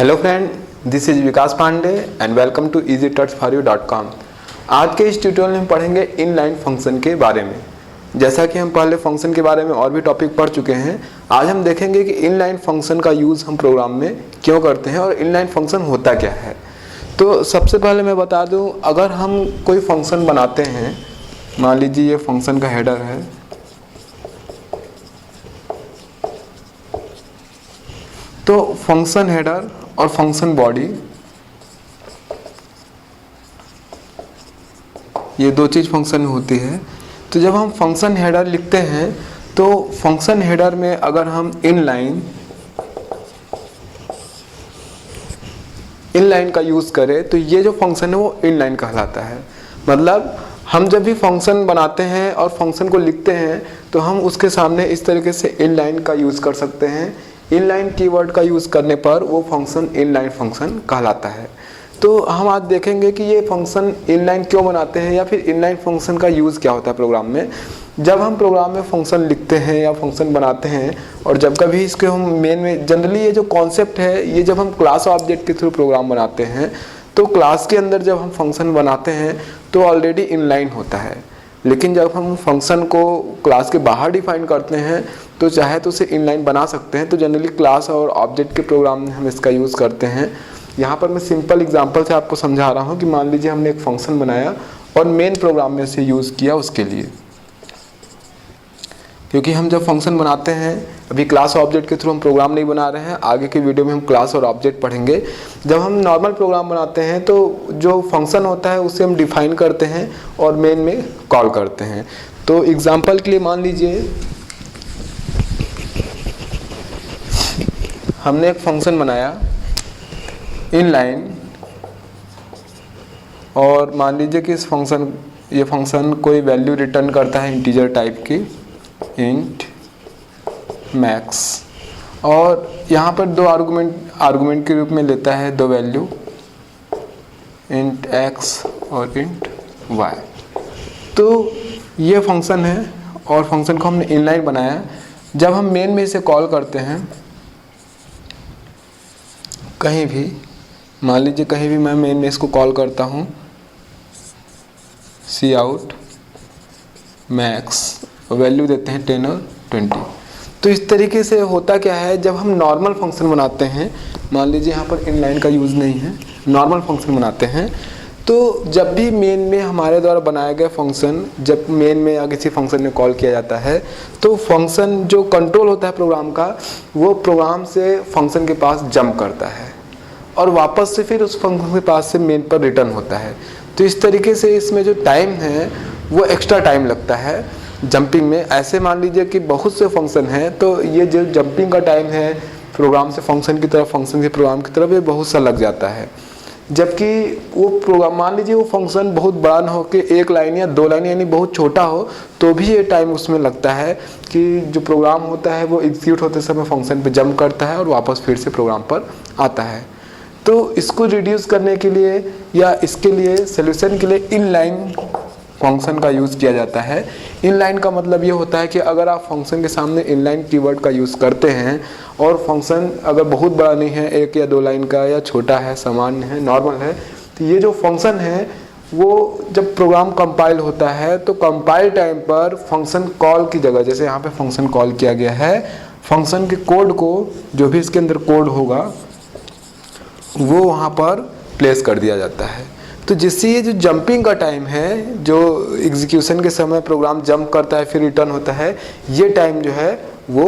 Hello friend, this is Vikas Pandey and welcome to easytutsforyou.com। आज के इस ट्यूटोरियल में हम पढ़ेंगे इनलाइन फंक्शन के बारे में। जैसा कि हम पहले फंक्शन के बारे में और भी टॉपिक पढ़ चुके हैं, आज हम देखेंगे कि इनलाइन फंक्शन का यूज़ हम प्रोग्राम में क्यों करते हैं और इनलाइन फंक्शन होता क्या है। तो सबसे पहले मैं बता दूं, अगर हम कोई फंक्शन बनाते हैं, मान लीजिए ये फंक्शन का हेडर है, तो फंक्शन हेडर और फंक्शन बॉडी, ये दो चीज़ फंक्शन में होती है। तो जब हम फंक्शन हेडर लिखते हैं तो फंक्शन हेडर में अगर हम इनलाइन का यूज़ करें तो ये जो फंक्शन है वो इनलाइन कहलाता है। मतलब हम जब भी फंक्शन बनाते हैं और फंक्शन को लिखते हैं तो हम उसके सामने इस तरीके से इनलाइन का यूज़ कर सकते हैं। इनलाइन कीवर्ड का यूज़ करने पर वो फंक्शन इनलाइन फंक्शन कहलाता है। तो हम आज देखेंगे कि ये फंक्शन इनलाइन क्यों बनाते हैं या फिर इनलाइन फंक्शन का यूज़ क्या होता है प्रोग्राम में। जब हम प्रोग्राम में फंक्शन लिखते हैं या फंक्शन बनाते हैं और जब कभी इसके हम मेन में जनरली ये जो कॉन्सेप्ट है, ये जब हम क्लास ऑब्जेक्ट के थ्रू प्रोग्राम बनाते हैं तो क्लास के अंदर जब हम फंक्शन बनाते हैं तो ऑलरेडी इनलाइन होता है। लेकिन जब हम फंक्शन को क्लास के बाहर डिफाइन करते हैं तो चाहे तो उसे इनलाइन बना सकते हैं। तो जनरली क्लास और ऑब्जेक्ट के प्रोग्राम में हम इसका यूज़ करते हैं। यहाँ पर मैं सिंपल एग्जांपल से आपको समझा रहा हूँ कि मान लीजिए हमने एक फंक्शन बनाया और मेन प्रोग्राम में से यूज़ किया उसके लिए, क्योंकि हम जब फंक्शन बनाते हैं, अभी क्लास ऑब्जेक्ट के थ्रू हम प्रोग्राम नहीं बना रहे हैं, आगे के वीडियो में हम क्लास और ऑब्जेक्ट पढ़ेंगे। जब हम नॉर्मल प्रोग्राम बनाते हैं तो जो फंक्शन होता है उसे हम डिफाइन करते हैं और मेन में कॉल करते हैं। तो एग्जांपल के लिए मान लीजिए हमने एक फंक्शन बनाया इनलाइन और मान लीजिए कि ये फंक्शन कोई वैल्यू रिटर्न करता है इंटीजर टाइप की, इंट मैक्स, और यहाँ पर दो आर्गुमेंट के रूप में लेता है दो वैल्यू, इंट एक्स और इंट वाई। तो ये फंक्शन है और फंक्शन को हमने इनलाइन बनाया। जब हम मेन में इसे कॉल करते हैं कहीं भी, मान लीजिए कहीं भी मैं मेन में इसको कॉल करता हूँ सी आउट मैक्स, वैल्यू देते हैं 10 और 20। तो इस तरीके से होता क्या है, जब हम नॉर्मल फंक्शन बनाते हैं, मान लीजिए यहाँ पर इनलाइन का यूज़ नहीं है, नॉर्मल फंक्शन बनाते हैं, तो जब भी मेन में हमारे द्वारा बनाया गया फंक्शन जब मेन में या किसी फंक्शन में कॉल किया जाता है तो फंक्शन जो कंट्रोल होता है प्रोग्राम का, वो प्रोग्राम से फंक्शन के पास जंप करता है और वापस से फिर उस फंक्शन के पास से मेन पर रिटर्न होता है। तो इस तरीके से इसमें जो टाइम है वो एक्स्ट्रा टाइम लगता है जंपिंग में। ऐसे मान लीजिए कि बहुत से फंक्शन हैं, तो ये जो जंपिंग का टाइम है प्रोग्राम से फंक्शन की तरफ, फंक्शन से प्रोग्राम की तरफ, ये बहुत सा लग जाता है। जबकि वो प्रोग्राम मान लीजिए वो फंक्शन बहुत बड़ा ना हो कि एक लाइन या दो लाइन यानी बहुत छोटा हो, तो भी ये टाइम उसमें लगता है कि जो प्रोग्राम होता है वो एग्जीक्यूट होते समय फंक्शन पे जंप करता है और वापस फिर से प्रोग्राम पर आता है। तो इसको रिड्यूस करने के लिए या इसके लिए सोल्यूशन के लिए इनलाइन फंक्शन का यूज़ किया जाता है। इनलाइन का मतलब ये होता है कि अगर आप फंक्शन के सामने इनलाइन कीवर्ड का यूज़ करते हैं और फंक्शन अगर बहुत बड़ा नहीं है, एक या दो लाइन का, या छोटा है, सामान्य है, नॉर्मल है, तो ये जो फंक्शन है वो जब प्रोग्राम कंपाइल होता है तो कंपाइल टाइम पर फंक्शन कॉल की जगह, जैसे यहाँ पे फंक्शन कॉल किया गया है, फंक्शन के कोड को, जो भी इसके अंदर कोड होगा वो वहाँ पर प्लेस कर दिया जाता है। तो जिससे ये जो जंपिंग का टाइम है, जो एग्जीक्यूशन के समय प्रोग्राम जंप करता है फिर रिटर्न होता है, ये टाइम जो है वो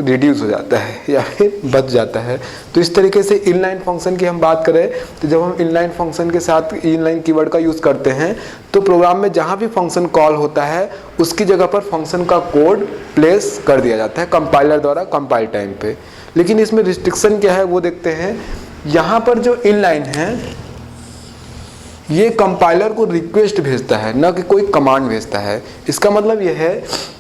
रिड्यूस हो जाता है या फिर बच जाता है। तो इस तरीके से इनलाइन फंक्शन की हम बात करें तो जब हम इनलाइन फंक्शन के साथ इनलाइन कीवर्ड का यूज़ करते हैं तो प्रोग्राम में जहाँ भी फंक्शन कॉल होता है उसकी जगह पर फंक्शन का कोड प्लेस कर दिया जाता है कंपाइलर द्वारा कंपाइल टाइम पे। लेकिन इसमें रिस्ट्रिक्शन क्या है वो देखते हैं। यहाँ पर जो इनलाइन है ये कंपाइलर को रिक्वेस्ट भेजता है, ना कि कोई कमांड भेजता है। इसका मतलब यह है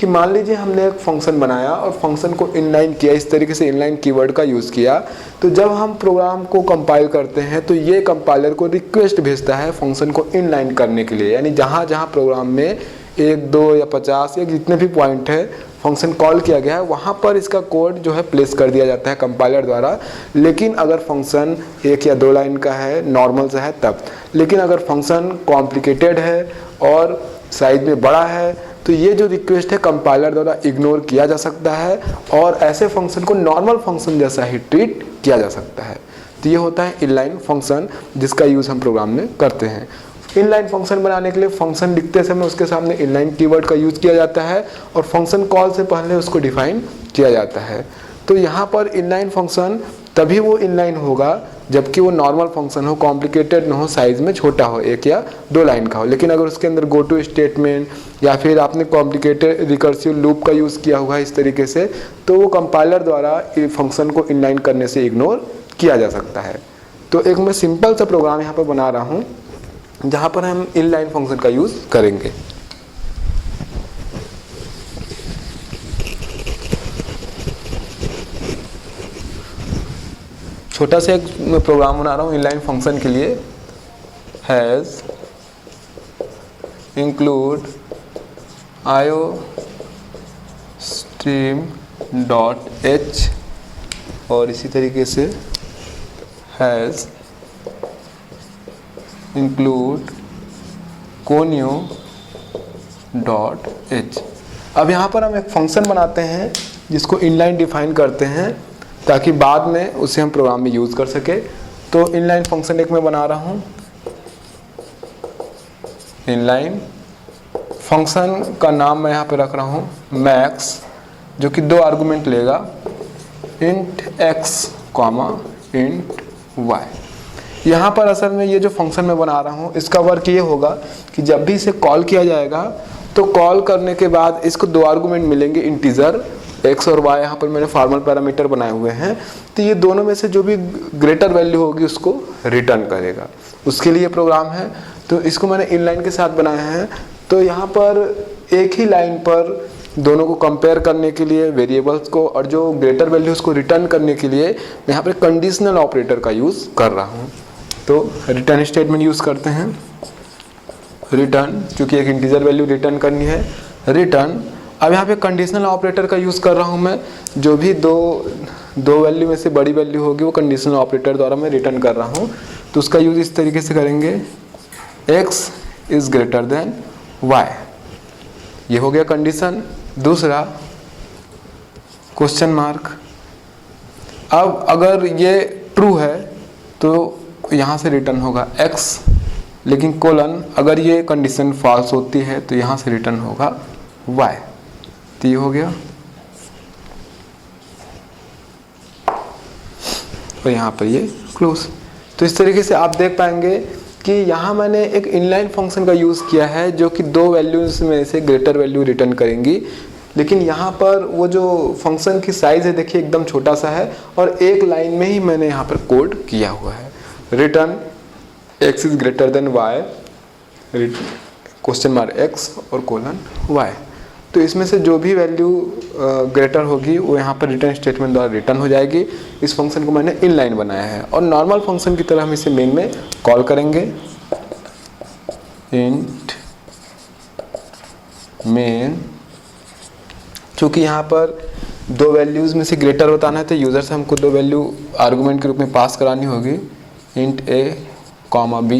कि मान लीजिए हमने एक फंक्शन बनाया और फंक्शन को इनलाइन किया, इस तरीके से इनलाइन कीवर्ड का यूज़ किया, तो जब हम प्रोग्राम को कंपाइल करते हैं तो ये कंपाइलर को रिक्वेस्ट भेजता है फंक्शन को इनलाइन करने के लिए। यानी जहाँ जहाँ प्रोग्राम में 1, 2 या 50 या जितने भी पॉइंट है फंक्शन कॉल किया गया है वहाँ पर इसका कोड जो है प्लेस कर दिया जाता है कंपाइलर द्वारा। लेकिन अगर फंक्शन 1 या 2 लाइन का है, नॉर्मल सा है तब। लेकिन अगर फंक्शन कॉम्प्लिकेटेड है और साइज में बड़ा है तो ये जो रिक्वेस्ट है कंपाइलर द्वारा इग्नोर किया जा सकता है और ऐसे फंक्शन को नॉर्मल फंक्शन जैसा ही ट्रीट किया जा सकता है। तो ये होता है इनलाइन फंक्शन जिसका यूज़ हम प्रोग्राम में करते हैं। इनलाइन फंक्शन बनाने के लिए फंक्शन लिखते समय उसके सामने इनलाइन कीवर्ड का यूज़ किया जाता है और फंक्शन कॉल से पहले उसको डिफाइन किया जाता है। तो यहाँ पर इनलाइन फंक्शन तभी वो इनलाइन होगा जबकि वो नॉर्मल फंक्शन हो, कॉम्प्लिकेटेड न हो, साइज में छोटा हो, 1 या 2 लाइन का हो। लेकिन अगर उसके अंदर गो टू स्टेटमेंट या फिर आपने कॉम्प्लिकेटेड रिकर्सिव लूप का यूज़ किया हुआ है इस तरीके से, तो वो कंपाइलर द्वारा फंक्शन को इनलाइन करने से इग्नोर किया जा सकता है। तो एक मैं सिंपल सा प्रोग्राम यहाँ पर बना रहा हूँ जहाँ पर हम इनलाइन फंक्शन का यूज़ करेंगे। छोटा सा एक मैं प्रोग्राम बना रहा हूँ इनलाइन फंक्शन के लिए। हैज़ इंक्लूड आयो स्ट्रीम डॉट एच और इसी तरीके से has include conio dot H. अब यहाँ पर हम एक फंक्शन बनाते हैं जिसको इनलाइन डिफाइन करते हैं ताकि बाद में उसे हम प्रोग्राम में यूज़ कर सके। तो इनलाइन फंक्शन एक मैं बना रहा हूँ। इनलाइन फंक्शन का नाम मैं यहाँ पे रख रहा हूँ मैक्स, जो कि 2 आर्गुमेंट लेगा, int x comma int y। यहाँ पर असल में ये जो फंक्शन मैं बना रहा हूँ इसका वर्क ये होगा कि जब भी इसे कॉल किया जाएगा तो कॉल करने के बाद इसको 2 आर्गुमेंट मिलेंगे, इंटीजर x और y। यहाँ पर मैंने फॉर्मल पैरामीटर बनाए हुए हैं। तो ये दोनों में से जो भी ग्रेटर वैल्यू होगी उसको रिटर्न करेगा, उसके लिए प्रोग्राम है। तो इसको मैंने इनलाइन के साथ बनाया है। तो यहाँ पर एक ही लाइन पर दोनों को कंपेयर करने के लिए वेरिएबल्स को और जो ग्रेटर वैल्यू उसको रिटर्न करने के लिए मैं यहाँ पर कंडीशनल ऑपरेटर का यूज़ कर रहा हूँ। तो रिटर्न स्टेटमेंट यूज़ करते हैं। रिटर्न, चूँकि एक इंटीजर वैल्यू रिटर्न करनी है, रिटर्न। अब यहाँ पे कंडीशनल ऑपरेटर का यूज़ कर रहा हूँ मैं। जो भी दो वैल्यू में से बड़ी वैल्यू होगी वो कंडीशनल ऑपरेटर द्वारा मैं रिटर्न कर रहा हूँ। तो उसका यूज़ इस तरीके से करेंगे, x is greater than y। ये हो गया कंडीशन। दूसरा क्वेश्चन मार्क। अब अगर ये ट्रू है तो यहाँ से रिटर्न होगा x, लेकिन कोलन अगर ये कंडीशन फॉल्स होती है तो यहाँ से रिटर्न होगा y। तो ये हो गया। और यहाँ पर ये क्लोज। तो इस तरीके से आप देख पाएंगे कि यहाँ मैंने एक इनलाइन फंक्शन का यूज़ किया है जो कि 2 वैल्यूज में से ग्रेटर वैल्यू रिटर्न करेंगी। लेकिन यहाँ पर वो जो फंक्शन की साइज़ है देखिए एकदम छोटा सा है और एक लाइन में ही मैंने यहाँ पर कोड किया हुआ है। Return x is greater than y, question mark x और कोलन y। तो इसमें से जो भी वैल्यू ग्रेटर होगी वो यहाँ पर रिटर्न स्टेटमेंट द्वारा रिटर्न हो जाएगी। इस फंक्शन को मैंने इनलाइन बनाया है और नॉर्मल फंक्शन की तरह हम इसे मेन में कॉल करेंगे। इंट मेन, चूँकि यहाँ पर 2 वैल्यूज़ में से ग्रेटर बताना है तो यूज़र से हमको 2 वैल्यू आर्गुमेंट के रूप में पास करानी होगी। इंट a कॉमा b,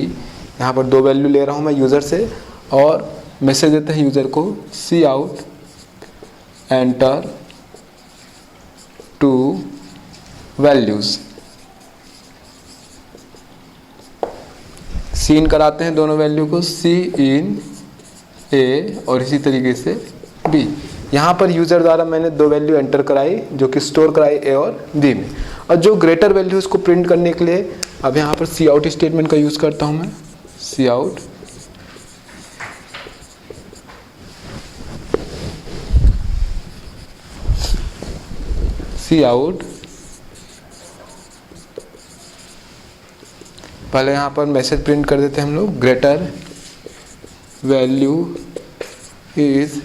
यहाँ पर 2 वैल्यू ले रहा हूँ मैं यूज़र से और मैसेज देते हैं यूज़र को सी आउट एंटर 2 वैल्यूज़। सी इन कराते हैं दोनों वैल्यू को, सी इन ए और इसी तरीके से बी। यहाँ पर यूज़र द्वारा मैंने 2 वैल्यू एंटर कराई जो कि स्टोर कराई ए और बी में। और जो ग्रेटर वैल्यू उसको प्रिंट करने के लिए अब यहाँ पर सी आउट स्टेटमेंट का यूज़ करता हूँ मैं। सी आउट सी आउट, पहले यहाँ पर मैसेज प्रिंट कर देते हैं हम लोग, ग्रेटर वैल्यू इज।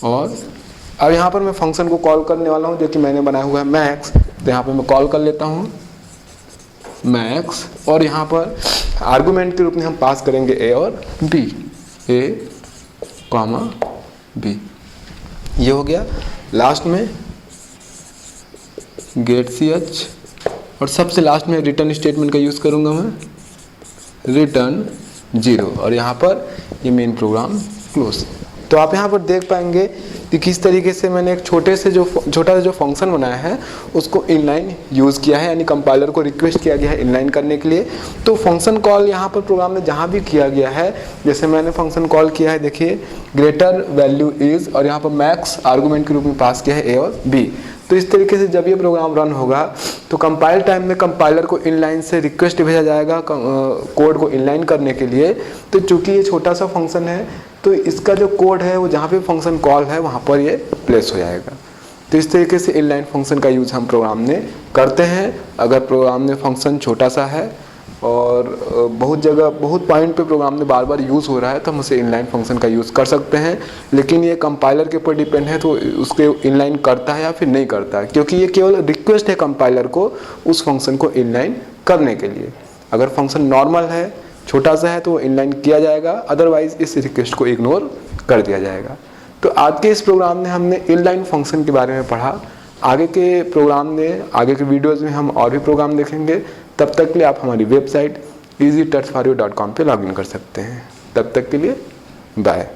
और अब यहाँ पर मैं फंक्शन को कॉल करने वाला हूँ जो कि मैंने बनाया हुआ है मैक्स। तो यहाँ पर मैं कॉल कर लेता हूँ मैक्स और यहाँ पर आर्गुमेंट के रूप में हम पास करेंगे ए और बी, ए कॉमा बी। ये हो गया। लास्ट में गेट ch और सबसे लास्ट में रिटर्न स्टेटमेंट का यूज़ करूँगा मैं, रिटर्न 0, और यहाँ पर ये मेन प्रोग्राम क्लोज। तो आप यहाँ पर देख पाएंगे कि किस तरीके से मैंने एक छोटा सा जो फंक्शन बनाया है उसको इनलाइन यूज़ किया है, यानी कंपाइलर को रिक्वेस्ट किया गया है इनलाइन करने के लिए। तो फंक्शन कॉल यहाँ पर प्रोग्राम में जहाँ भी किया गया है, जैसे मैंने फंक्शन कॉल किया है, देखिए ग्रेटर वैल्यू इज़, और यहाँ पर मैक्स आर्गूमेंट के रूप में पास किया है ए और बी। तो इस तरीके से जब ये प्रोग्राम रन होगा तो कंपाइल टाइम में कंपाइलर को इनलाइन से रिक्वेस्ट भेजा जाएगा कोड को इनलाइन करने के लिए। तो चूंकि ये छोटा सा फंक्शन है तो इसका जो कोड है वो जहाँ पे फंक्शन कॉल है वहाँ पर ये प्लेस हो जाएगा। तो इस तरीके से इनलाइन फंक्शन का यूज़ हम प्रोग्राम में करते हैं। अगर प्रोग्राम में फंक्शन छोटा सा है और बहुत जगह बहुत पॉइंट पे प्रोग्राम में बार बार यूज़ हो रहा है तो हम उसे इनलाइन फंक्शन का यूज़ कर सकते हैं, लेकिन ये कंपाइलर के ऊपर डिपेंड है तो उसके इनलाइन करता है या फिर नहीं करता है, क्योंकि ये केवल रिक्वेस्ट है कंपाइलर को उस फंक्शन को इनलाइन करने के लिए। अगर फंक्शन नॉर्मल है, छोटा सा है, तो इनलाइन किया जाएगा, अदरवाइज इस रिक्वेस्ट को इग्नोर कर दिया जाएगा। तो आज के इस प्रोग्राम में हमने इनलाइन फंक्शन के बारे में पढ़ा। आगे के प्रोग्राम में, आगे के वीडियोज़ में हम और भी प्रोग्राम देखेंगे। तब तक के लिए आप हमारी वेबसाइट easytouchforyou.com पे लॉगिन कर सकते हैं। तब तक के लिए बाय।